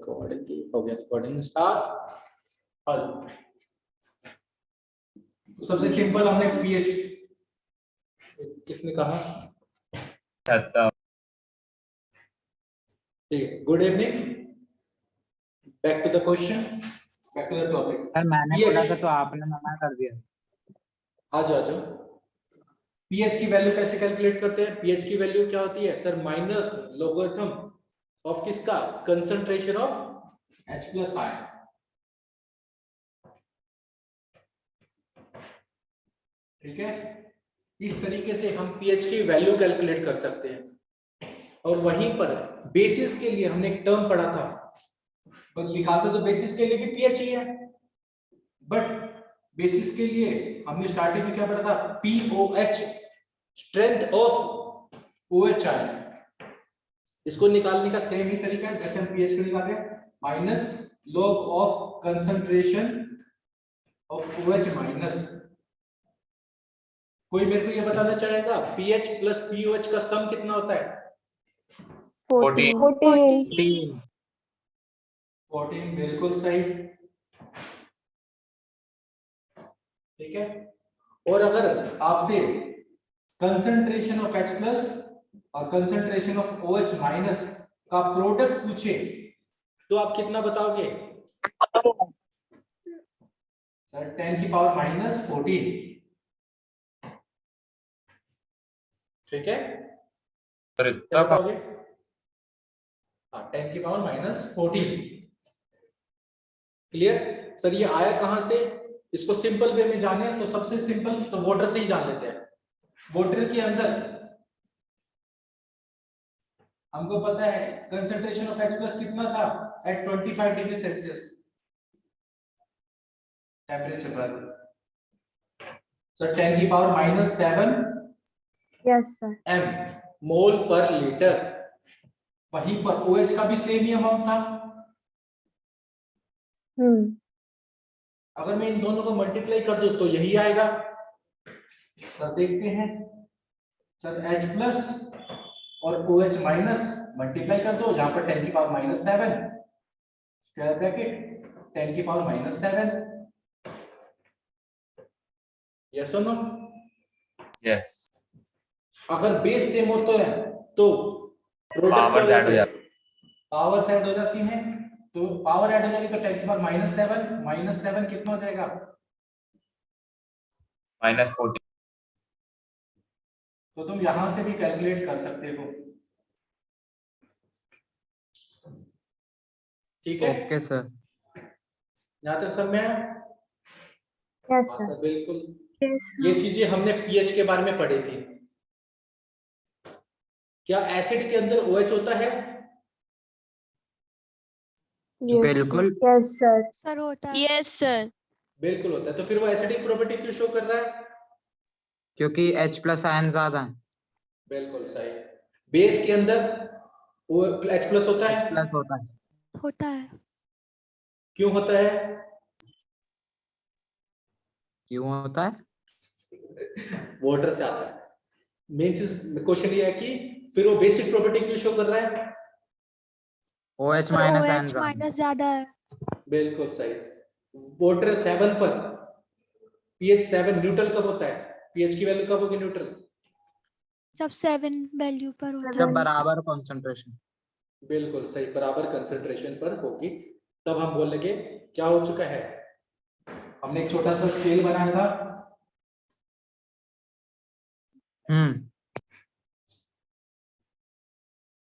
हो गया recording start. हल तो सबसे सिंपल हमने पीएच किसने कहा? ठीक है, good evening, back to the question, back to the topic. Sir मैंने बोला था तो आपने मना कर दिया। आ जाओ। पीएच की वैल्यू कैसे कैलकुलेट करते हैं? पीएच की वैल्यू क्या होती है सर? माइनस लोगरिथम ऑफ किसका? Concentration of H plus ion. ठीक है, इस तरीके से हम पीएच की वैल्यू कैलकुलेट कर सकते हैं। और वहीं पर बेसिस के लिए हमने एक टर्म पढ़ा था, पर लिखाते तो बेसिस के लिए भी पीएच ही है, बट बेसिस के लिए हमने स्टार्टिंग में क्या पढ़ा था? POH, strength of OH ion. इसको निकालने का सेम ही तरीका है जैसे हम पीएच को निकालते हैं, minus log of concentration of OH minus. कोई मेरे को ये बताना चाहेगा पीएच प्लस पीओएच का सम कितना होता है? 14। 14, बिल्कुल सही। ठीक है, और अगर आपसे कंसंट्रेशन ऑफ H प्लस और कंसंट्रेशन ऑफ OH माइनस का प्रोडक्ट पूछे तो आप कितना बताओगे सर? 10 की पावर माइनस 14। ठीक है, क्या बताओगे? हाँ, 10 की पावर माइनस 14। Clear sir? ये आया कहां से? इसको सिंपल वे में जाने तो सबसे सिंपल तो वाटर से ही जान लेते हैं। वाटर के अंदर हमको पता है कंसंट्रेशन ऑफ H प्लस कितना था एट 25 डिग्री सेल्सियस टेम्परेचर पर सर? 10 की power minus 7 yes sir m मोल पर लीटर। वहीं पर OH का भी सेम ही अमाउंट था। अगर मैं इन दोनों को मल्टीप्लाई कर दूं तो यही आएगा सर। देखते हैं सर, H प्लस और OH माइनस मल्टीप्लाई कर दो, यहां पर 10 की पावर माइनस 7 स्क्वायर ब्रैकेट 10 की पावर माइनस 7। यस और नो? यस। अगर बेस सेम होता है तो प्रोडक्ट क्या हो जाता है? पावर ऐड हो जाती है, तो पावर ऐड हो जाएगी तो 10 की पावर माइनस 7 कितना हो जाएगा? माइनस 14। तो तुम यहां से भी कैलकुलेट कर सकते हो। ठीक है, ओके सर। यहां तक समझ में आया? यस सर बिल्कुल। ये चीजें हमने पीएच के बारे में पढ़ी थी। क्या एसिड के अंदर OH होता है? बिल्कुल। यस सर सर होता है। Yes sir. बिल्कुल होता है। तो फिर वो एसिडिक प्रॉपर्टी क्यों शो कर रहा है? क्योंकि H प्लस आयन ज्यादा है। बिल्कुल सही। बेस के अंदर वो H प्लस होता H है? प्लस होता है। होता है। क्यों होता है? क्यों होता है? वाटर से आता है। मेन चीज क्वेश्चन ये है कि फिर वो बेसिक प्रॉपर्टी क्यों शो कर रहा है? OH sir minus ion OH ज्यादा है। माइनस ज्यादा है। बिल्कुल सही। वाटर 7 पर pH 7 न्यूट्रल कब होता है? pH की वैल्यू कब होगी न्यूट्रल? जब 7 वैल्यू पर होता जब है। बराबर कंसंट्रेशन। बिल्कुल सही, बराबर कंसंट्रेशन पर होगी तब हम बोलेंगे क्या हो चुका है। हमने एक छोटा सा स्केल बनाया था।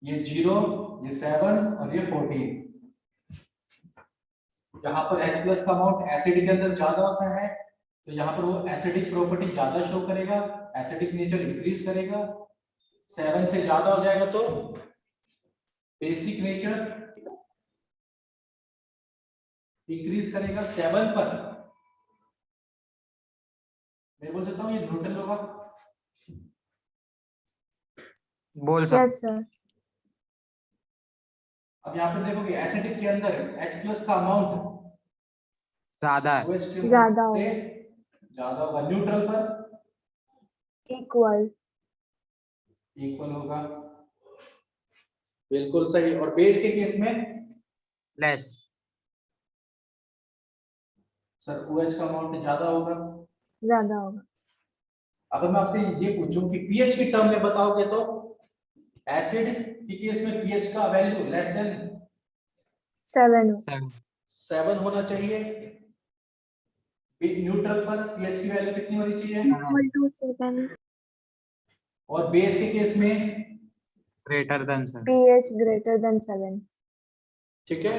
ये 0, ये 7 और ये 14। यहाँ पर H प्लस का अमाउंट एसिडिक के अंदर ज्यादा होता है तो यहाँ पर वो एसिडिक प्रॉपर्टी ज्यादा शो करेगा, एसिडिक नेचर इंक्रीज करेगा। 7 से ज्यादा हो जाएगा तो बेसिक नेचर इंक्रीज करेगा। 7 पर मैं बोल सकता हूँ ये न्यूट्रल होगा। बोल सकते। यस सर अब यहाँ पर देखोगे एसिडिक के अंदर H प्लस का अमाउंट ज्यादा है। OH के ज्यादा से होगा। ज्यादा होगा। न्यूट्रल पर इक्वल इक्वल होगा। बिल्कुल सही। और बेस के केस में लेस। सर OH का अमाउंट ज्यादा होगा। ज्यादा होगा। अगर मैं आपसे ये पूछूं कि पीएच की टर्म में बताओगे तो एसिड के केस में पीएच का वैल्यू लेस देन 7 हो। 7 होना चाहिए। न्यूट्रल पर पीएच की वैल्यू कितनी होनी चाहिए? Equal to 7। और बेस के केस में greater than 7। pH greater than 7। ठीक है।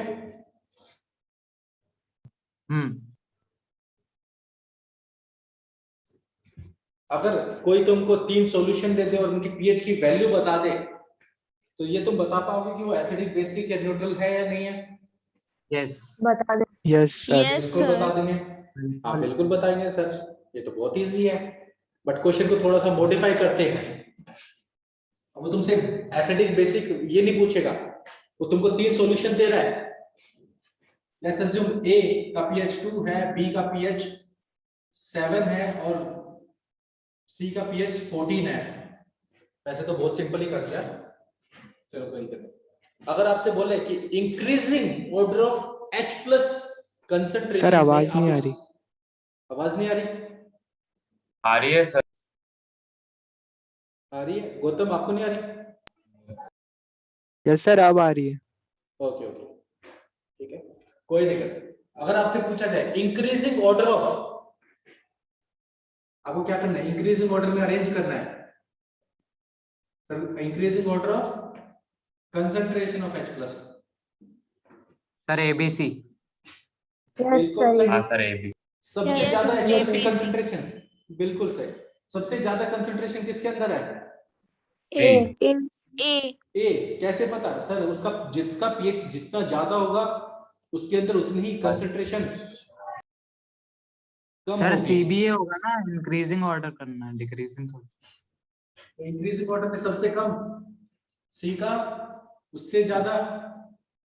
अगर कोई तुमको 3 सॉल्यूशन दे दे और उनकी पीएच की वैल्यू बता दे तो ये तुम बता पाओगे कि वो एसिडिक, बेसिक या न्यूट्रल है या नहीं है? यस। बता दे। Yes sir. Yes, बिल्कुल sir. बता देंगे। हाँ बिल्कुल बताएंगे सर, ये तो बहुत इजी है। बट क्वेश्चन को थोड़ा सा मॉडिफाई करते हैं। अब वो तुमसे एसिडिक, बेसिक ये नहीं पूछेगा, वो तुमको 3 सॉल्यूशन दे रहा है। लेट्स अज्यूम ए का पीएच 2 है, बी का पीएच 7 है और सी का पीएच 14 है। वैसे तो बहुत सिंपल ही कर दिया, चलो कोई दिक्कत नहीं। अगर आपसे बोले कि increasing order of H plus concentration, sir आवाज नहीं आ रही। आवाज नहीं आ रही? आ रही है सर। आ रही है। गौतम आपको नहीं आ रही? यस सर अब आ रही है। ओके ओके ठीक है, कोई दिक्कत नहीं। अगर आपसे पूछा जाए इंक्रीजिंग ऑर्डर ऑफ, आपको क्या करना है? इंक्रीजिंग ऑर्डर में अरेंज करना है। Increasing order of concentration of H plus. Sir ABC. Yes बिल्कुल सर। सही। हाँ सर, AB। सबसे Yes, ज्यादा H प्लस की ABC। कंसंट्रेशन, बिल्कुल सही। सबसे ज्यादा कंसंट्रेशन किसके अंदर है? A। A. ए। कैसे पता? सर उसका जिसका पीएच जितना ज्यादा होगा उसके अंदर उतनी ही कंसंट्रेशन कम सर होगी। सीबीए होगा ना, इंक्रीजिंग ऑर्डर करना है, डिक्रीजिंग थोड़ा। इंक्रीजिंग ऑर्डर में सबसे कम सी का, उससे ज्यादा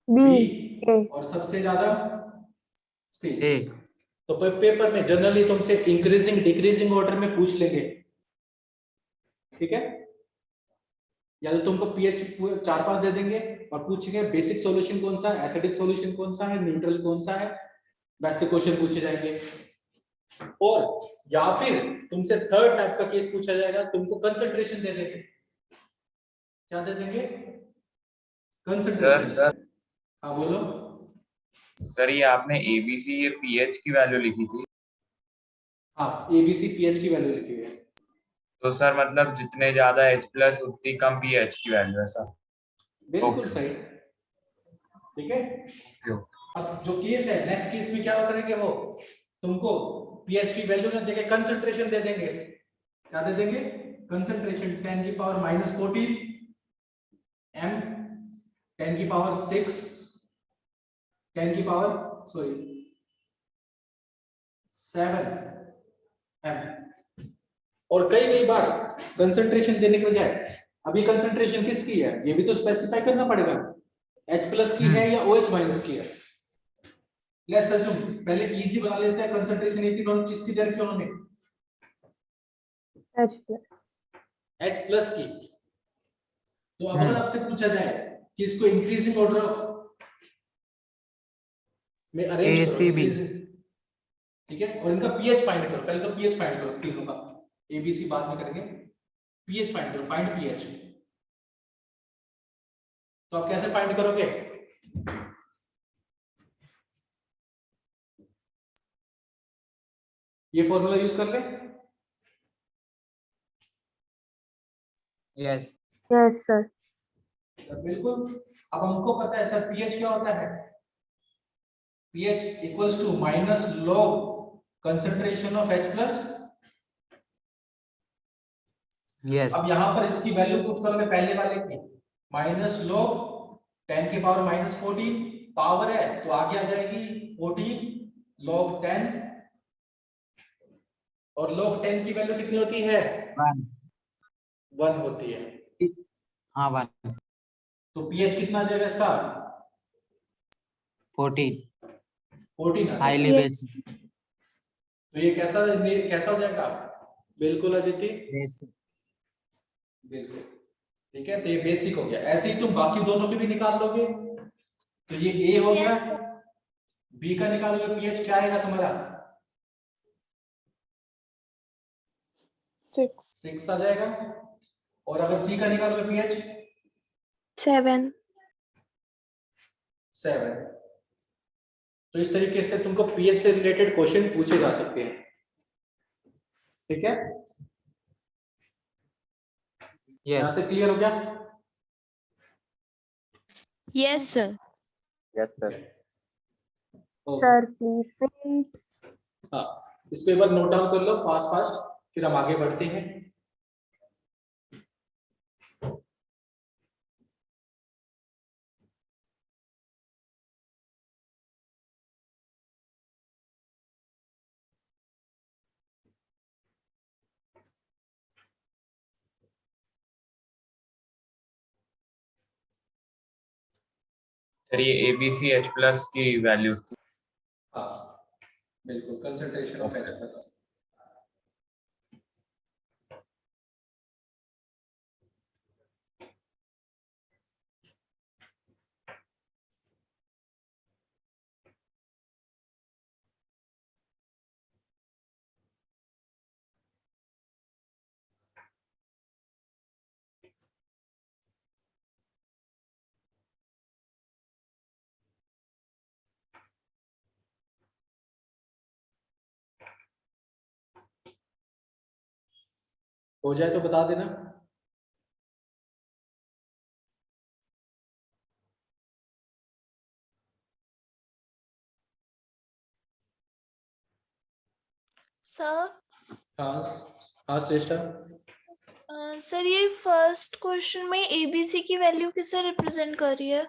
B। B A। और सबसे ज्यादा सी। ए। तो पेपर में जनरली तुमसे इंक्रीजिंग डिक्रीजिंग ऑर्डर में पूछ लेंगे, ठीक है? या तो तुमको पीएच 4-5 दे देंगे और पूछेंगे बेसिक सॉल्यूशन कौन सा है, एसिडिक सॉल्यूशन कौन सा है, न्यूट्रल कौन सा है, वैसे क्वेश्चन पूछे जाएंगे। और या फिर तुमसे थर्ड टाइप का केस पूछा जाएगा, तुमको कंसंट्रेशन दे देंगे। क्या दे देंगे? कंसंट्रेशन। सर हाँ बोलो। सर ये आपने ABC ये pH की वैल्यू लिखी थी, हाँ एबीसी पीएच की वैल्यू लिखी हुई है। तो सर मतलब जितने ज्यादा H प्लस उतनी कम pH की वैल्यू है सर। बिल्कुल Okay. सही, ठीक है। अब जो केस है, नेक्स्ट केस में क्या करेंगे, वो तुमको पीएच की वैल्यू ना देके कंसंट्रेशन दे देंगे। क्या दे देंगे? कंसंट्रेशन 10 की पावर -14 m, 10 की पावर 6, 10 की पावर 7 m। और कई बार कंसंट्रेशन देने के बजाय अभी कंसंट्रेशन किसकी है ये भी तो स्पेसिफाई करना पड़ेगा, H प्लस की है या OH माइनस की है। लेट्स अज्यूम पहले इजी बना लेते हैं, कंसंट्रेशन एक ही चीज की दे रखी है उन्होंने, H प्लस। H प्लस की। तो अब अगर आपसे पूछा जाए कि इसको इंक्रीजिंग ऑर्डर ऑफ में अरेंज करो, ACB। ठीक है, और इनका पीएच फाइंड करो। पहले तो पीएच फाइंड करो तीनों का, एबीसी बाद में करेंगे। पीएच फाइंड करो, फाइंड पीएच। तो आप कैसे फाइंड करोगे? ये फॉर्मूला यूज कर ले। यस। Yes sir. बिल्कुल। अब हमको पता है सर पीएच क्या होता है, pH equals to minus log concentration of H plus. Yes. अब यहाँ पर इसकी वैल्यू पुट करोगे पहले वाले की, माइनस log 10 की पावर -14 पावर है तो आगे आ जाएगी 14 log 10, और log 10 की वैल्यू कितनी होती है? 1 होती है। हाँ 1। तो pH कितना आ जाएगा इसका? 14 हाईली Yes. बेसिक। तो ये कैसा हो जाएगा? बिल्कुल अदिति, बिल्कुल ठीक है। तो ये बेसिक हो गया। ऐसे ही तुम बाकी दोनों के भी निकाल लोगे, तो ये ए हो गया। Yes, बी का निकालोगे पीएच क्या आएगा तुम्हारा? 6, 6 आ जाएगा। और अगर सी का निकालोगे पीएच 7, 7। तो इस तरीके से तुमको पीएच से रिलेटेड क्वेश्चन पूछे जा सकते हैं। ठीक है, yes यहाँ तक क्लियर हो गया? Yes sir. Okay. sir, please wait. हाँ, इसको एक बार नोट डाउन कर लो फास्ट फास्ट, फिर हम आगे बढ़ते हैं। सर ये ABC H+ की वैल्यूज थी। हाँ बिल्कुल, कंसंट्रेशन ऑफ H+। हो जाए तो बता देना। सर हाँ हाँ श्रेष्ठा। सर ये फर्स्ट क्वेश्चन में एबीसी की वैल्यू किसे रिप्रेजेंट कर रही है?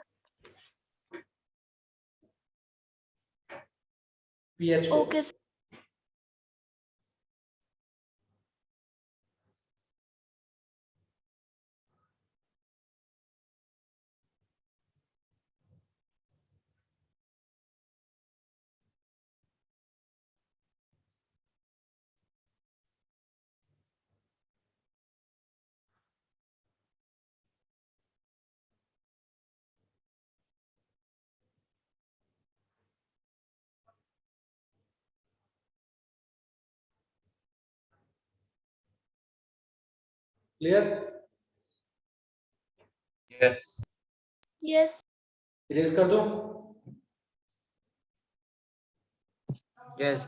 पीएच को। Okay clear? Yes yes erase कर दो। yes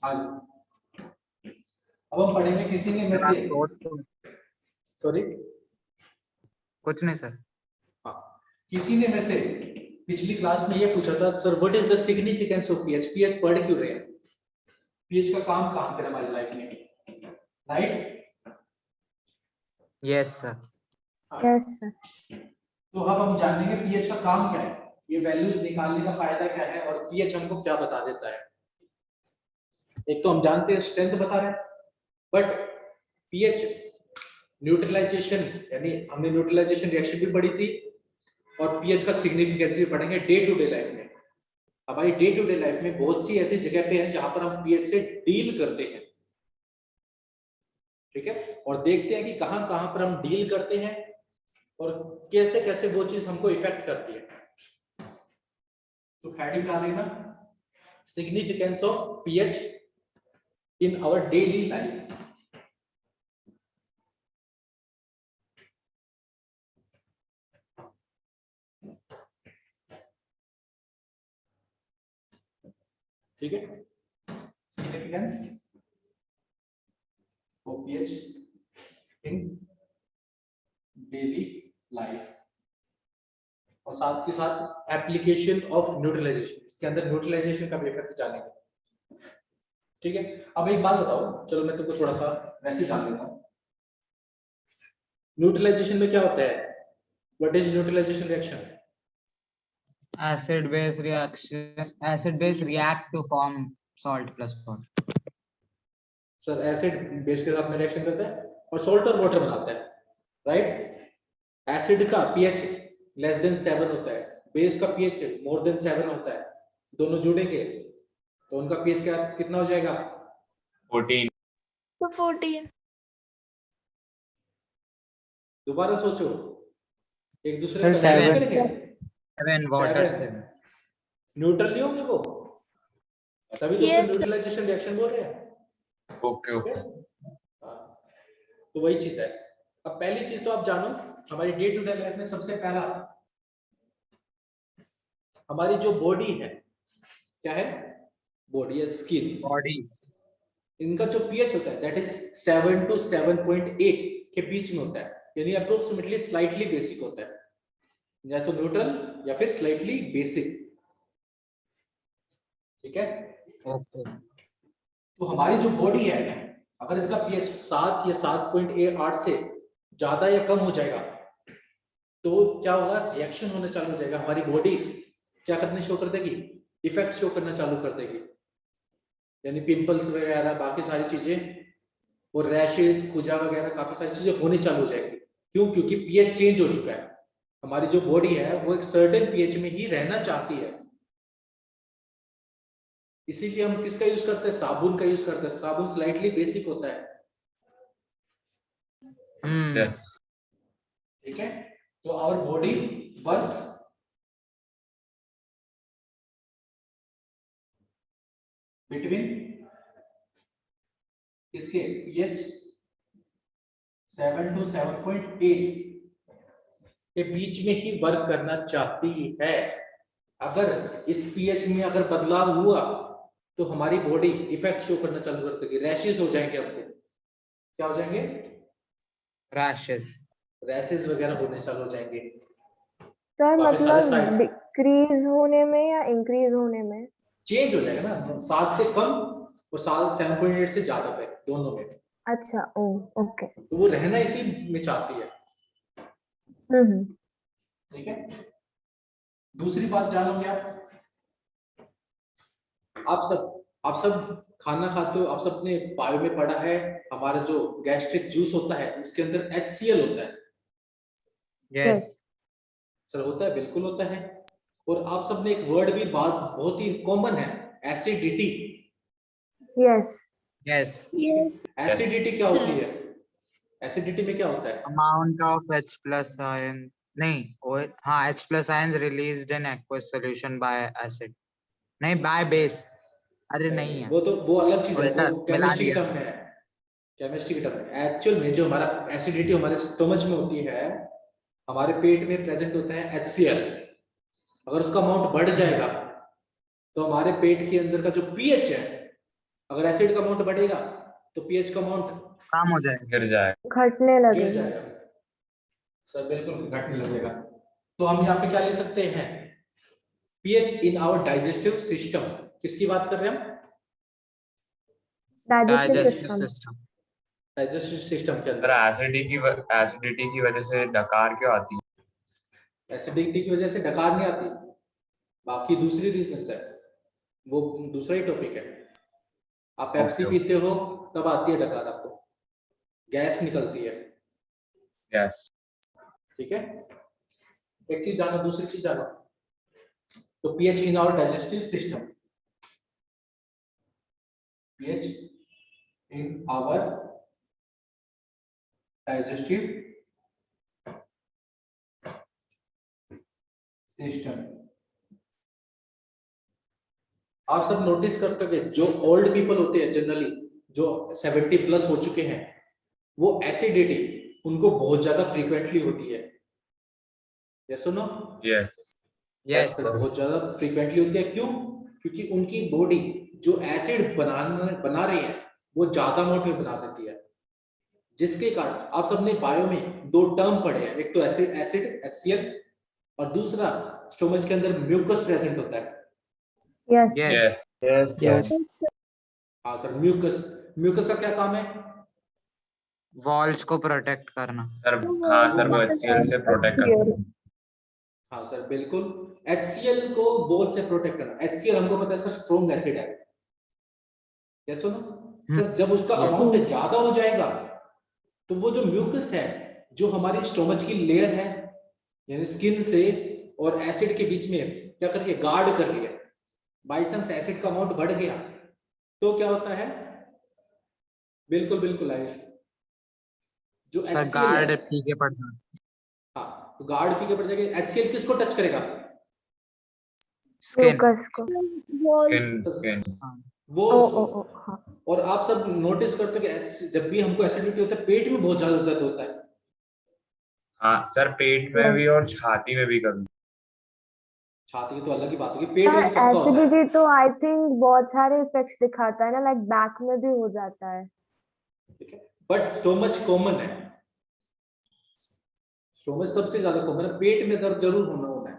अब हम पढ़ेंगे किसी ने में से, सॉरी कुछ नहीं सर। हाँ, किसी ने में से पिछली क्लास में ये पूछा था sir what is the significance of pH? PH पढ़ क्यों रहे हैं? पीएच का काम कहाँ पे हमारी लाइफ में, right? yes sir. Yes, sir. तो अब हम जानेंगे पीएच का काम क्या है, ये वैल्यूज निकालने का फायदा क्या है, और पीएच हमको क्या बता देता है। एक तो हम जानते हैं स्ट्रेंथ बता रहे हैं, बट पीएच न्यूट्रलाइजेशन, यानी हमने न्यूट्रलाइजेशन रिएक्शन भी पढ़ी थी, और पीएच का सिग्निफिकेंस भी पढ़ेंगे डे टू डे लाइफ में। हमारी डे टू डे लाइफ में बहुत सी ऐसी जगह पे हैं जहां पर हम पीएच से डील करते हैं। ठीक है, और देखते हैं कि कहां कहां पर हम डील करते हैं और कैसे कैसे वो चीज हमको इफेक्ट करती है। तो हेडिंग डाल लेना, significance of pH in our daily life. ठीक है, significance of pH in daily life, और साथ के साथ एप्लीकेशन ऑफ न्यूट्रलाइजेशन, इसके अंदर न्यूट्रलाइजेशन का भी इफेक्ट जानेंगे। ठीक है, अब एक बात बताओ, चलो मैं तुमको थोड़ा सा वैसे जान लेता हूँ। न्यूट्रलाइजेशन में क्या होता है? What is neutralisation reaction? acid base react to form salt plus salt। Sir acid base के साथ में रिएक्शन करता है और सॉल्ट और वाटर बनाता है, राइट? एसिड का पीएच लेस देन 7 होता है, बेस का पीएच मोर देन 7 होता है, दोनों जुड़ेंगे तो उनका पीएच क्या कितना हो जाएगा? 14. तो 14. दोबारा सोचो, एक दूसरे सर, को balance 7. करेंगे। 7 वाटर 7 7. न्यूट्रल नहीं होंगे वो, तभी तो Yes, न्यूट्रलाइजेशन रिएक्शन बोल रहे हैं। Okay okay. हाँ, तो वही चीज है। अब पहली चीज तो आप जानो, हमारी डे टू डे लाइफ में सबसे पहला हमारी जो बॉडी है, क्या है? बॉडी है स्किन। बॉडी. इनका जो पीएच होता है दैट इज 7 to 7.8 के बीच में होता है, यानी अप्रोक्सीमेटली स्लाइटली बेसिक होता है, या तो न्यूट्रल या फिर स्लाइटली बेसिक। ठीक है? ओके. तो हमारी जो बॉडी है, अगर इसका पीएच 7 या 7.8 से ज्यादा या कम हो जाएगा तो क्या होगा? रिएक्शन होना चालू हो जाएगा, हमारी बॉडी क्या करने शो कर देगी? इफेक्ट शो करना चालू कर देगी, यानी पिंपल्स वगैरह बाकी सारी चीजें और रैशेस, खुजा वगैरह काफी सारी चीजें होनी चालू हो जाएगी। क्यों? क्योंकि पीएच चेंज हो चुका है। हमारी जो बॉडी है वो एक सर्टेन पीएच में ही रहना चाहती है, इसीलिए हम किसका यूज करते हैं? साबुन का यूज करते हैं। साबुन स्लाइटली बेसिक होता है। Yes. ठीक है? तो आवर बॉडी वर्क्स बिटवीन इसके पीएच 7 to 7.8 के बीच में ही वर्क करना चाहती है। अगर इस पीएच में अगर बदलाव हुआ तो हमारी बॉडी इफेक्ट शो करना चालू कर देगी, रैशेस हो जाएंगे हमको। क्या हो जाएंगे? रैशेस. रैशेस वगैरह होने चालू हो जाएंगे। सर काफी सारे मतलब साइड डिक्रीज होने में या इंक्रीज होने में? चेंज हो जाएगा ना, 7 से कम और 7.8 से ज्यादा पे, दोनों में। अच्छा, ओ ओके। तो वो रहना इसी में चाहती है। हम्म। ठीक है? दूसरी बात जानोगे आप सब खाना खाते हो, आप सब ने बायो में पढ़ा है, हमारा जो गैस्ट्रिक जूस होता है उसके अंदर HCl होता है। यस. सर होता है, बिल्कुल होता है। और आप सबने एक वर्ड भी बात बहुत ही कॉमन है, acidity. Yes. Yes. yes. Acidity क्या होती है? एसिडिटी में क्या होता है? Amount of H plus ion. नहीं, हाँ, H plus ions released in aqueous solution by acid. नहीं, by base. अरे नहीं है. वो अलग चीज है, उल्टा वो मिला केमिस्ट्री की दिया. टर्म है। केमिस्ट्री की टर्म है। एक्चुअल में जो हमारा एसिडिटी हमारे स्टमच में होती है, हमारे पेट में प्रेजेंट होता है HCl। अगर उसका अमाउंट बढ़ जाएगा तो हमारे पेट के अंदर का जो पीएच है, अगर एसिड का अमाउंट बढ़ेगा तो पीएच का अमाउंट काम हो जाएगा. गिर जाएगा. घटने गिर लगेगा। जाएगा। सर बिल्कुल घटने लगेगा। तो हम यहाँ पे क्या लिख सकते हैं? PH in our digestive system. किसकी बात कर रहे हैं हम? Digestive digestive system. System. Digestive system के सर अंदर एसिडिटी की वजह से डकार क्यों आती है? एसिडिटी की वजह से डकार नहीं आती, बाकी दूसरी रीजंस है, वो दूसरा ही टॉपिक है। आप पेप्सी Okay. पीते हो तब आती है डकार, आपको गैस निकलती है। यस. ठीक है? एक चीज जानो, दूसरी चीज जानो। तो pH in our digestive system, pH in our digestive system. आप सब नोटिस करते हो जो ओल्ड पीपल होते हैं जनरली, जो 70 प्लस हो चुके हैं, वो एसिडिटी उनको बहुत ज्यादा फ्रीक्वेंटली होती है। यस सुनो? यस. यस. बहुत ज्यादा फ्रीक्वेंटली होती है। क्यों? क्योंकि उनकी बॉडी जो एसिड बना रही है वो ज्यादा अमाउंट में बना देती है, जिसके कारण आप सबने बायो में दो टर्म पढ़े हैं, एक तो एसिड HCl और दूसरा स्टोमच के अंदर म्यूकस प्रेजेंट होता है। यस। यस. यस। हाँ सर, म्यूकस का क्या काम है? वॉल्स को प्रोटेक्ट करना. सर हाँ सर, वो HCl से प्रोटेक्ट करता है. हाँ सर बिल्कुल, HCl को बोल से प्रोटेक्ट करना। HCl हमको पता है सर स्ट्रॉन्ग एसिड है। क्या सुनो? सर जब उसका Yes. अमाउंट ज्यादा हो जाएगा तो वो जो म्यूकस है, जो हमारी स्टोमच की लेयर है, यानी स्किन से और एसिड के बीच में क्या कर रही है? गार्ड कर रही है। बाई चांस एसिड का अमाउंट बढ़ गया तो क्या होता है? बिल्कुल बिल्कुल आयुष, जो सर HCl गार्ड है, फीके पड़ जाता हाँ तो गार्ड फीके पड़ जाएगा। HCl किसको टच करेगा? स्किन। म्यूकस को। स्किन स्किन वो ओ उसको। ओ ओ हाँ। और आप सब नोटिस करते हो कि जब भी हमको एसिडिटी होता है पेट में बहुत ज्यादा दर्द होता है। हाँ सर, पेट में भी और छाती में भी कभी। छाती की तो अलग ही बात होगी, पेट में भी पक्का होता है। एसिडिटी तो आई थिंक बहुत सारे इफेक्ट्स दिखाता है ना, लाइक बैक में भी हो जाता है। ठीक है, बट स्टोमच कॉमन है, स्टोमच सबसे ज्यादा कॉमन है। पेट में दर्द जरूर होना होना है,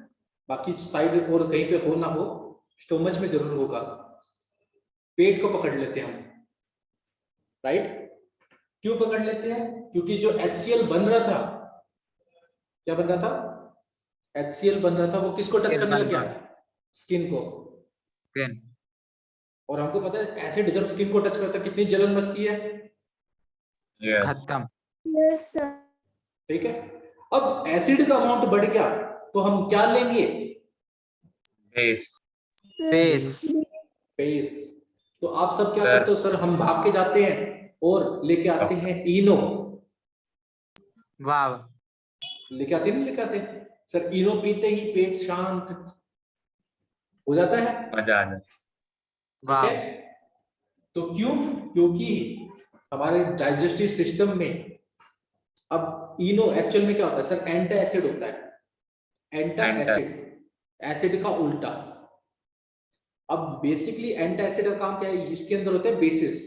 बाकी साइड और कहीं पे हो ना हो, स्टोमच में जरूर होगा। पेट को पकड़ लेते हैं हम, राइट? क्यों पकड़ लेते हैं? क्योंकि जो HCl बन रहा था, क्या बन रहा था? HCl बन रहा था, वो किसको टच करने लग गया? स्किन को। स्किन। और हमको पता है एसिड जब स्किन को टच करता है कितनी जलन मचती है। यस खत्म। Yes sir. ठीक है, अब एसिड का अमाउंट बढ़ गया तो हम क्या लेंगे? बेस। बेस। बेस। तो आप सब क्या सर। करते हो सर? हम भाग के जाते हैं और लेके आते हैं इनो। वाह। लेके आते नहीं, लेके आते हैं सर। इनो पीते ही पेट शांत हो जाता है। मजा आ जाए। ठीक वाह। है, तो क्यों? क्योंकि हमारे डाइजेस्टिव सिस्टम में अब इनो एक्चुअल में क्या होता है सर? एंटा एसिड होता है। एंटा एसिड, एसिड का उल्टा। अब बेसिकली एंटा एसिड का काम क्या है? इसके अंदर होते हैं बेसिस।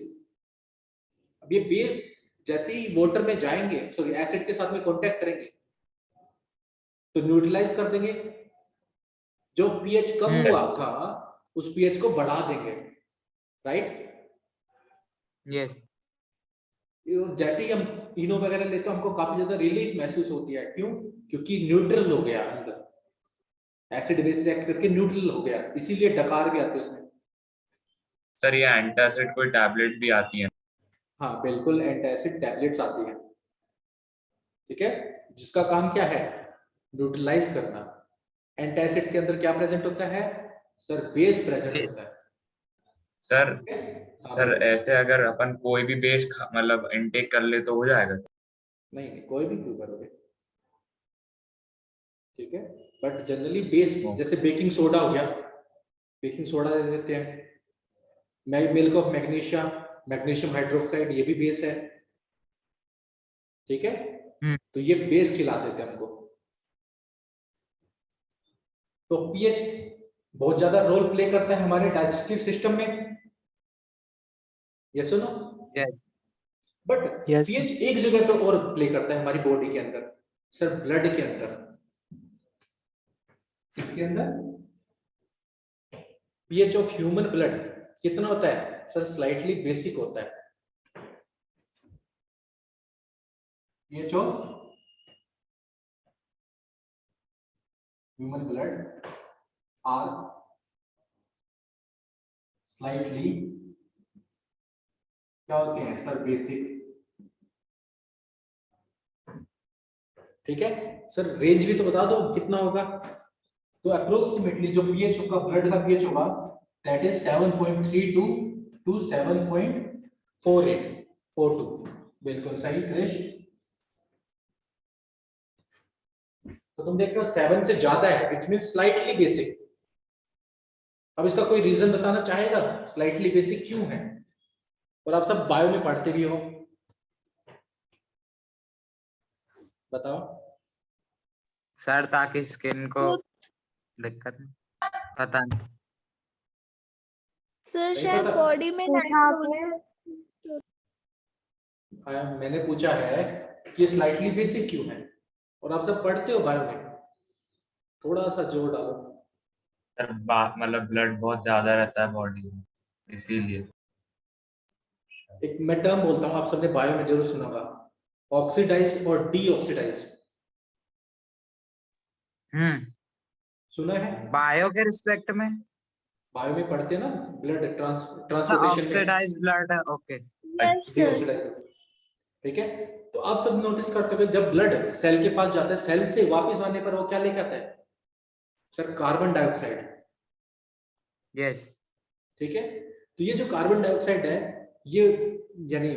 अब ये बेस जैसे ही वाटर में जाएंगे, सॉरी एसिड के साथ में कांटेक्ट करेंगे तो न्यूट्रलाइज कर देंगे। जो पीएच कम हुआ था उस पीएच को बढ़ा देंगे, राइट? यस। जैसे ही हम इनो वगैरह लेते हैं हमको काफी ज्यादा रिलीफ महसूस होती है। क्यों? क्योंकि न्यूट्रल हो गया अंदर, एसिड बेस रिएक्ट करके न्यूट्रल हो गया, इसीलिए डकार भी आते हैं उसमें। सर ये एंटासिड कोई टैबलेट भी आती है? हाँ बिल्कुल, एंटासिड टैबलेट्स आती हैं। ठीक है, जिसका काम क्या है? न्यूट्रलाइज करना। एंटासिड के अंदर क्या प्रेजेंट होता है सर? बेस प्रेजेंट होता है। सर ठीक है? हाँ, सर बोलो। ऐसे अगर अपन कोई भी बेस मतलब इनटेक कर ले तो हो जाएगा सर? नहीं नहीं, कोई भी क्यों करोगे। ठीक है, बट जनरली बेस जैसे बेकिंग सोडा हो गया, बेकिंग सोडा दे देते हैं। Milk of magnesia, magnesium hydroxide, ये भी बेस है। ठीक है, तो ये बेस खिला देते हैं हमको। तो पीएच बहुत ज्यादा रोल प्ले करता है हमारे डाइजेस्टिव सिस्टम में, ये सुनो। Yes. But Yes, sir. PH एक जगह पर और प्ले करता है हमारी बॉडी के अंदर सर, ब्लड के अंदर। किसके अंदर? पीएच ऑफ ह्यूमन ब्लड कितना होता है सर? स्लाइटली बेसिक होता है। PH of human blood are slightly क्या होते हैं सर? बेसिक। ठीक है सर, रेंज भी तो बता दो कितना होगा। तो अप्रोक्सीमेटली जो पीएच होगा, ब्लड का पीएच होगा, दैट इज 7.32 टू 7.4842। बिल्कुल सही क्रिश। तो तुम देख रहे हो 7 से ज्यादा है, इट मीन स्लाइटली बेसिक। अब इसका कोई रीजन बताना चाहेगा स्लाइटली बेसिक क्यों है? और आप सब बायो में पढ़ते भी हो, बताओ। सर ताकि स्किन को दिक्कत नहीं, पता नहीं। सर नहीं शायद पता? बॉडी में पूछा आपने? मैंने पूछा है कि स्लाइटली बेसिक क्यों है, और आप सब पढ़ते हो बायो में, थोड़ा सा जोर डालो। सर मतलब ब्लड बहुत ज्यादा रहता है बॉडी में, इसीलिए। एक मैं टर्म बोलता हूँ, आप सबने बायो में जरूर सुना होगा, ऑक्सीडाइज और डीऑक्सीडाइज। सुना है? बायो के रिस्पेक्ट में? बायो में पढ़ते हैं ना, ब्लड अच्छा, ट्रांसपोर्टेशन में ऑक्सीडाइज ब्लड है, ओके। Yes sir. डीऑक्सीडाइज। ठीक है, तो आप सब नोटिस करते हो जब ब्लड सेल के पास जाता है, सेल से वापस आने पर वो क्या लेके आता है सर? Carbon dioxide. Yes. ठीक है। तो ये जो कार्बन डाइऑक्साइड है ये यानी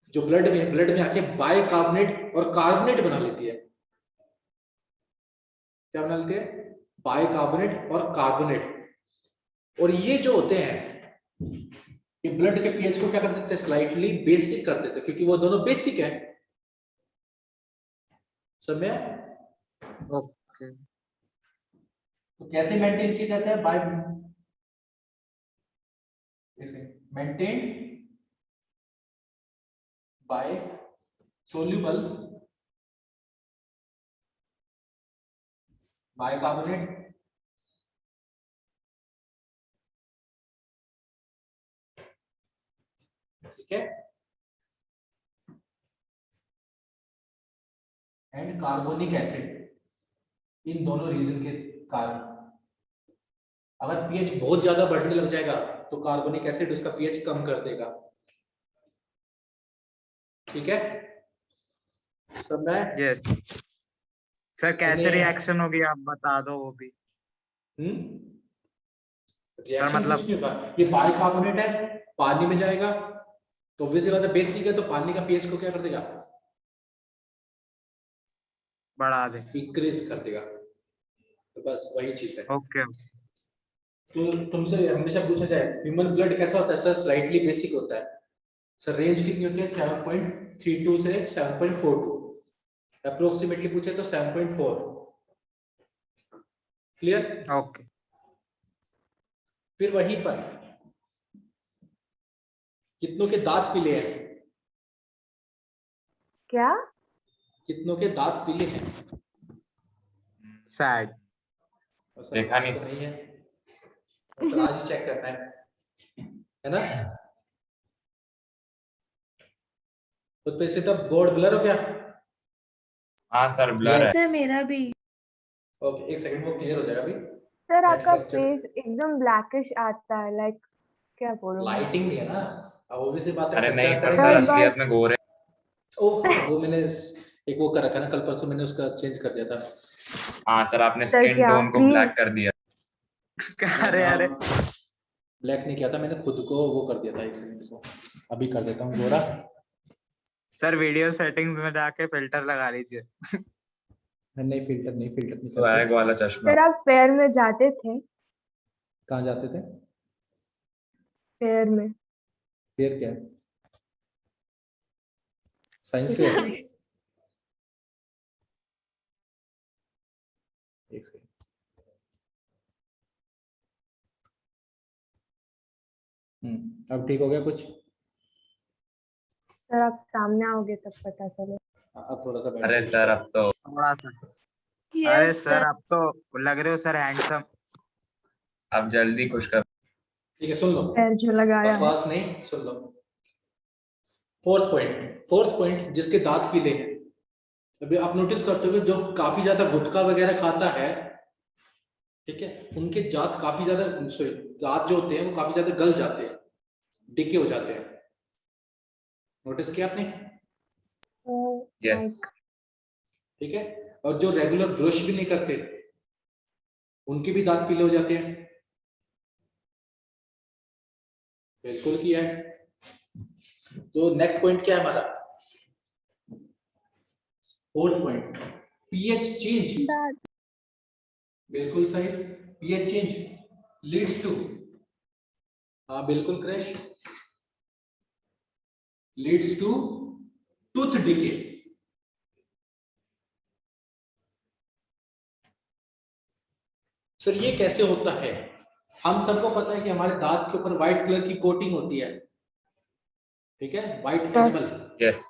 जो ब्लड में आके बाइकार्बोनेट और कार्बोनेट बना लेती है। क्या बना लेती है? बाइकार्बोनेट और कार्बोनेट। और ये जो होते हैं ये ब्लड के पीएच को क्या कर देते हैं? स्लाइटली बेसिक कर देते हैं, क्योंकि वो दोनों बेसिक है। समझ? Okay. तो कैसे मेंटेन किया जाता है? By maintain by soluble bicarbonate ठीक है, एंड कार्बोनिक एसिड। इन दोनों रीजन के कारण अगर पीएच बहुत ज्यादा बढ़ने लग जाएगा तो कार्बोनिक एसिड उसका पीएच कम कर देगा। ठीक है, समझ में? Yes. सर कैसे मैंने- रिएक्शन होगी आप बता दो वो भी। रिएक्शन मतलब- कुछ नहीं होगा। ये बाइकार्बोनेट है, पानी में जाएगा तो ऑब्वियसली बात है बेसिक है, तो पानी का पीएच को क्या कर देगा? बढ़ा दे। इंक्रीज कर देगा। तो बस वही चीज है। ओके। तो तुमसे हमेशा पूछा जाए ह्यूमन ब्लड कैसा होता है? सर स्लाइटली बेसिक होता है। सर रेंज कितनी होती है? 7.32 से 7.42। अप्रोक्सीमेटली पूछे तो 7.4। क्लियर? ओके। फिर वहीं पर कितनों के दांत पीले हैं? क्या? कितनों के दांत पीले हैं? सैड। और सर देखा दांत नहीं तो सर। नहीं है। और सर आज ही चेक करना है ना? तो इससे तब बोर्ड ब्लर हो गया। हाँ सर ब्लर है। सर मेरा भी। ओके, एक सेकंड, वो क्लियर हो जाएगा अभी। सर Net आपका fracture। फेस एकदम ब्लैकिश आता है, लाइक क्या बोलूं? लाइटिंग नहीं है ना, अब ऑब्वियसली बात है। अरे खर्चा नहीं पर करेंगे। सर सर, असलियत में गोरे। ओह वो मैंने एक वो कर रखा है ना, कल परसों मैंने उसका चेंज कर दिया था। हाँ सर आपने सर स्किन क्या? टोन को Green? ब्लैक कर दिया। अरे अरे ब्लैक नहीं किया था मैंने, खुद को वो कर दिया था। एक सेकंड को अभी कर देता हूँ गोरा। सर वीडियो सेटिंग्स में जाके फिल्टर लगा लीजिए। नहीं फिल्टर नहीं करते। स्वैग वाला चश्मा। सर आप फेयर में जाते थे? कहाँ जाते थे? फेयर में? फेयर क्या है? Science fair? एक सेकंड। अब ठीक हो गया कुछ? सर आप सामने आओगे तब पता चले। अब थोड़ा सा बैठ अरे जाओ। सर अब तो थोड़ा सा। अरे यस सर अब तो लग रहे हो सर हैंडसम। अब जल्दी कुछ कर। ठीक है, सुन लो। फेयर जो लगाया है। बकवास नहीं, सुन लो। फोर्थ पॉइंट जिसके दांत पीले हैं। अभी आप नोटिस करते हो जो काफी ज्यादा गुटखा वगैरह खाता है, ठीक है, उनके दांत काफी ज्यादा, सॉरी, दांत जो होते हैं वो काफी ज्यादा गल जाते हैं, डिके हो जाते हैं। नोटिस किया आपने? यस ठीक है। और जो रेगुलर ब्रश भी नहीं करते उनके भी दांत पीले हो जाते हैं। बिल्कुल किया है। तो नेक्स्ट पॉइंट क्या है हमारा? Fourth point, pH change. बिल्कुल सही। पीएच चेंज लीड्स टू, हाँ बिल्कुल crash, leads to tooth decay. Sir ये कैसे होता है? हम सबको पता है कि हमारे दांत के ऊपर व्हाइट कलर की कोटिंग होती है, ठीक है, व्हाइट एनिमल। यस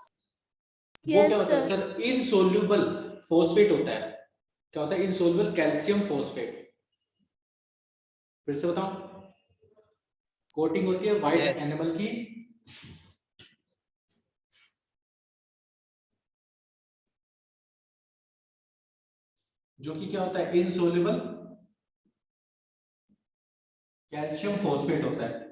वो क्या होता है सर? इनसोल्यूबल फॉस्फेट होता है। क्या होता है? Insoluble calcium phosphate. फिर से बताओ, कोटिंग होती है व्हाइट Yes. एनिमल की, जो कि क्या होता है? इनसोल्यूबल कैल्शियम फॉस्फेट होता है।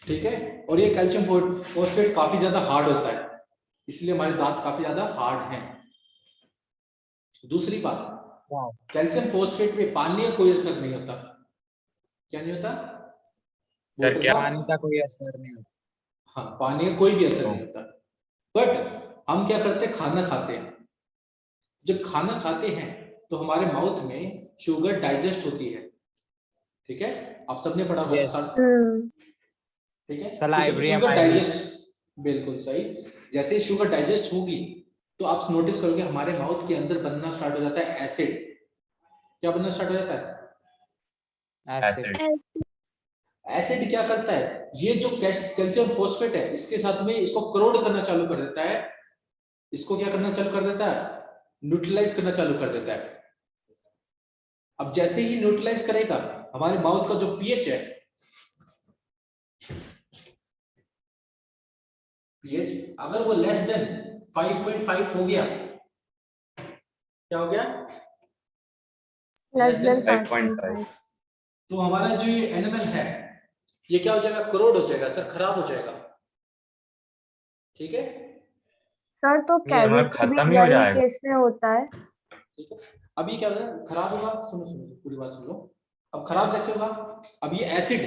ठीक है, और ये कैल्शियम फॉस्फेट काफी ज्यादा हार्ड होता है, इसलिए हमारे दांत काफी ज्यादा हार्ड हैं। दूसरी बात, Wow. कैल्शियम फॉस्फेट पे पानी का कोई असर नहीं होता। क्या नहीं होता? सर, वाटर क्या? का- पानी का कोई असर नहीं होता। हाँ, पानी का कोई भी असर नहीं होता। बट हम क्या करते हैं, खाना खाते हैं। जब खाना खाते हैं तो हमारे माउथ में शुगर डाइजेस्ट होती है, ठीक है, आप सबने पढ़ा होगा Yes. ठीक है। तो जब Salivary शुगर amylase. डाइजेस्ट, बिल्कुल सही, जैसे ही शुगर डाइजेस्ट होगी तो आप नोटिस करोगे हमारे माउथ के अंदर बनना स्टार्ट हो जाता है एसिड। क्या बनना स्टार्ट हो जाता है? Acid. एसिड। एसिड क्या करता है, ये जो कैल्शियम फॉस्फेट है इसके साथ में इसको करोड करना चालू कर देता है। इसको क्या करना चालू कर देता है? न्यूट्रलाइज करना चालू कर देता है। अब जैसे ही न्यूट्रलाइज करेगा, हमारे माउथ का जो पीएच है, पीएच अगर वो लेस देन 5.5 हो गया, क्या हो गया? Less than 5.5. 5.5। तो हमारा जो ये एनिमल है ये क्या हो जाएगा? करोड़ हो जाएगा सर, खराब हो जाएगा। ठीक है, सर तो ये हमारा कैविटी भी खत्म ही हो वही जाएगा। केस में होता है। ठीक है। अब ये क्या होगा? खराब होगा। सुनो सुनो, पूरी बात सुन लो। अब खराब कैसे होगा? अब ये एसिड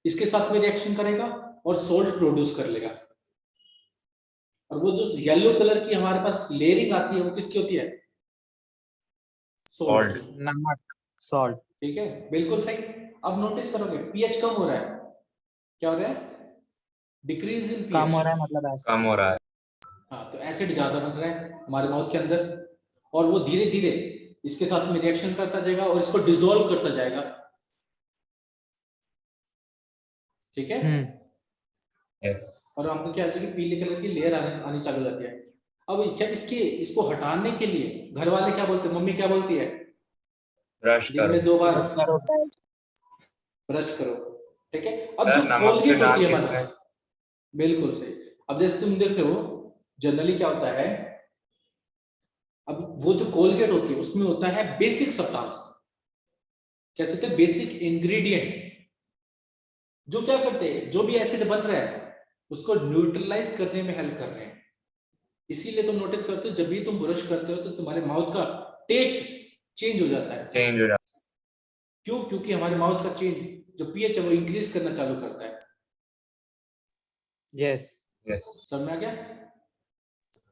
इसके साथ में रिएक्शन करेगा और सोल्ट प्रोड्यूस कर लेगा। और वो जो येलो कलर की हमारे पास लेयरिंग आती है वो किसकी होती है? Salt Salt. की। नमक, salt. ठीक है, बिल्कुल सही। अब नोटिस करोगे पीएच कम हो रहा है। क्या हो रहा है? डिक्रीज इन कम हो पीएच। रहा है मतलब acid. कम हो रहा है। हाँ, तो एसिड ज्यादा बन रहा है हमारे माउथ के अंदर, और वो धीरे धीरे इसके साथ में रिएक्शन करता जाएगा और इसको डिसॉल्व करता जाएगा। ठीक है। यस। और हमको क्या होता है कि पीले कलर की लेयर आनी चालू हो जाती है। अब क्या इसको हटाने के लिए घर वाले क्या बोलते हैं, मम्मी क्या बोलती है? ब्रश दिन करो। में 2 बार Brush करो. ब्रश करो। ठीक है। अब सर, जो नमक से कोलगेट होती दांत है हमारे किसने? पास, बिल्कुल सही। अब जैसे तुम देख रहे हो जनरली क्या होता है, अब वो जो कोलगेट होती है उसमें होता है बेसिक सब्सटेंस। कैसे होते हैं? बेसिक इंग्रेडिएंट जो क्या करते हैं, जो भी एसिड बन रहा है उसको न्यूट्रलाइज करने में हेल्प कर रहे हैं। इसीलिए तुम नोटिस करते हो जब भी तुम ब्रश करते हो तो तुम्हारे माउथ का टेस्ट चेंज हो जाता है। चेंज हो जाता क्यों? क्योंकि हमारे माउथ का चेंज जो पीएच है वो इंक्रीज करना चालू करता है। Yes. है। यस। समझ में आ गया?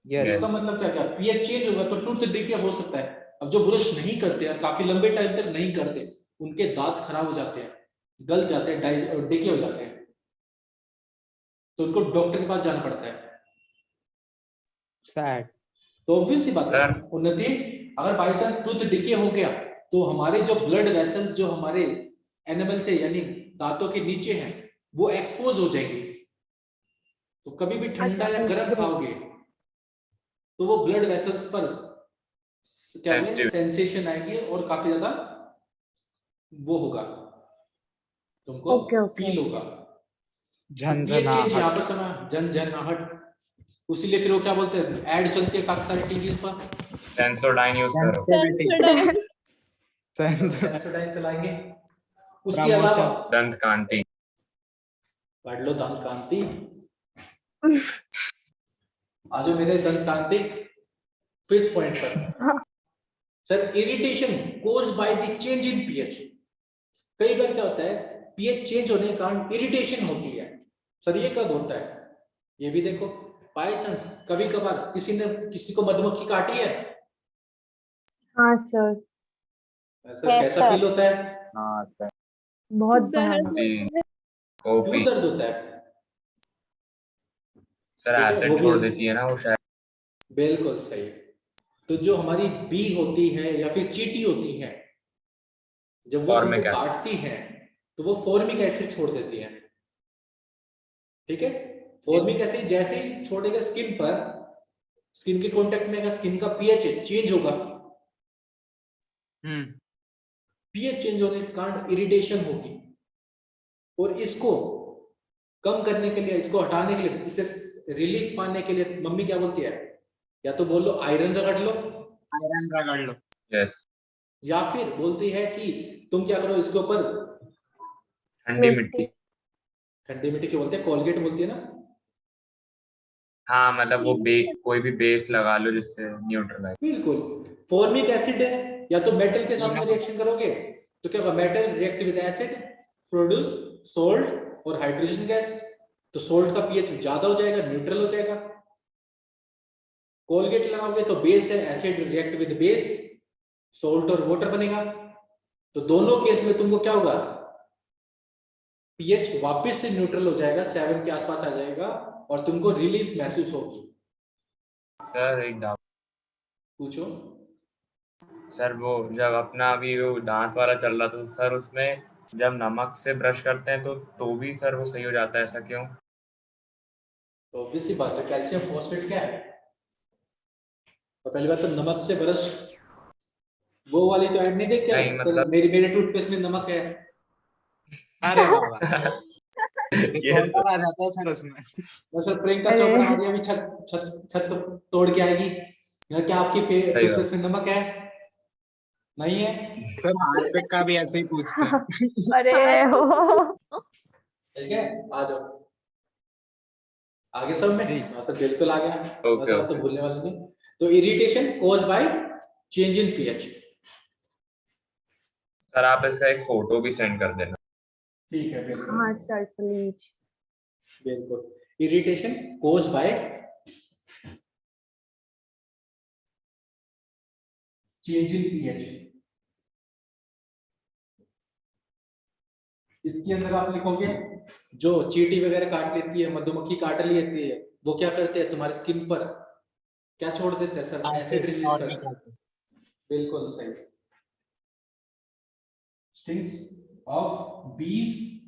Yes. इसका मतलब क्या? क्या पीएच चेंज होगा तो टूथ डिके हो सकता है। अब जो ब्रश नहीं करते और काफी लंबे टाइम तक नहीं करते उनके दांत खराब हो जाते हैं, गल जाते हैं, डिके हो जाते हैं, तो उनको डॉक्टर के पास जाना पड़ता है। Sad. तो ऑब्वियस सी बात है सर। उन्नति, अगर बाई चांस टूथ डिके हो गया तो हमारे जो ब्लड वेसल्स जो हमारे एनिमल से यानी दांतों के नीचे हैं वो एक्सपोज हो जाएंगे। तो कभी भी ठंडा या गर्म खाओगे तो वो ब्लड वेसल्स पर क्या होगा? Sensitive. सेंसेशन आएगी और काफी ज्यादा वो होगा, तुमको Okay. फील होगा। चेंज झंझनाहट. यहाँ पर समय झंझनाहट। उसीलिए फिर वो क्या बोलते हैं, ऐड चलती है काफी सारे टीवी पर, सेंसोडाइन यूज करो। Sensitivity. सेंसोडाइन चलाएंगे। उसके Promotion. अलावा दंत कांति। पढ़ लो दंत कांति। आज मेरे दंत कांति 5th पॉइंट पर। Sir, irritation caused by the change in pH. कई बार क्या होता है, पीएच चेंज होने के कारण इरिटेशन होती है। सर ये कब होता है? ये भी देखो, बाय चांस कभी कभार किसी ने किसी को मधुमक्खी काटी है, हाँ सर, सर कैसा फील होता है? हाँ सर। बहुत दर्द भयानक। जी। क्यों ओपी। दर्द होता है? सर, ठीक है, वो एसिड भी छोड़ होती देती है ना वो शायद। बिल्कुल सही। तो जो हमारी बी होती है या फिर चींटी होती है, जब वो Formic तुमको acid. काटती है तो वो फॉर्मिक एसिड छोड़ देती है। ठीक है, फॉर्मिक एसिड जैसे ही छोड़ेगा स्किन पर, स्किन के कांटेक्ट में स्किन का पीएच चेंज होगा। पीएच चेंज होने के कारण इरिटेशन होगी, और इसको कम करने के लिए, इसको हटाने के लिए, इससे रिलीफ पाने के लिए मम्मी क्या बोलती है? या तो बोल लो आयरन रगड़ लो, Iron रगड़ लो. यस। या फिर बोलती है कि तुम क्या करो, इसके ऊपर ठंडी मिट्टी। ठंडी मिट्टी क्यों बोलते हैं, कोलगेट बोलती है ना। हाँ, मतलब वो कोई भी बेस लगा लो जिससे न्यूट्रलाइज। बिल्कुल, फॉर्मिक एसिड है या तो मेटल के साथ में रिएक्शन करोगे तो क्या होगा, metal react with acid produce salt और हाइड्रोजन गैस, तो सोल्ट का पीएच ज्यादा हो जाएगा, न्यूट्रल हो जाएगा। कोलगेट लगाओगे तो बेस है, acid react with base, salt और वाटर बनेगा। तो दोनों केस में तुमको क्या होगा, पीएच वापस से न्यूट्रल हो जाएगा, 7 के आसपास आ जाएगा और तुमको रिलीफ महसूस होगी। सर एक डाउट, पूछो। सर वो जब अपना अभी वो दांत वाला चल रहा था तो सर उसमें जब नमक से ब्रश करते हैं तो भी सर वो सही हो जाता है, ऐसा क्यों? तो ऑब्वियसली बात है, कैल्शियम फॉस्फेट क्या है, तो पहली बात तो नमक से ब्रश, वो वाली तो ऐड नहीं देख क्या, नहीं, सर मतलब- मेरे टूथपेस्ट में नमक है। अरे बाबा ये कॉपर आ जाता है सर उसमें। तो सर प्रियंका अरे। चोपड़ा आदि अभी छत तोड़ के आएगी, या क्या आपकी सही टूथपेस्ट में नमक है? नहीं है? सर हार्पिक का भी ऐसे ही पूछते हैं। अरे हो ठीक है, आ जाओ आगे सब में। जी। हाँ सर बिल्कुल आ गया, ओके, बस आप तो ओके। भूलने वाले नहीं। तो irritation cause by change in pH. Sir आप इसका एक फोटो भी सेंड कर देना। ठीक है बिल्कुल हाँ सर प्लीज। बिल्कुल। Irritation cause by change in pH, इसके अंदर आप लिखोगे जो चींटी वगैरह काट लेती है, मधुमक्खी काट लेती है, वो क्या करते हैं तुम्हारे स्किन पर क्या छोड़ देते हैं सर, एसिड रिलीज करते हैं। बिल्कुल सही। स्टिंग्स ऑफ बीज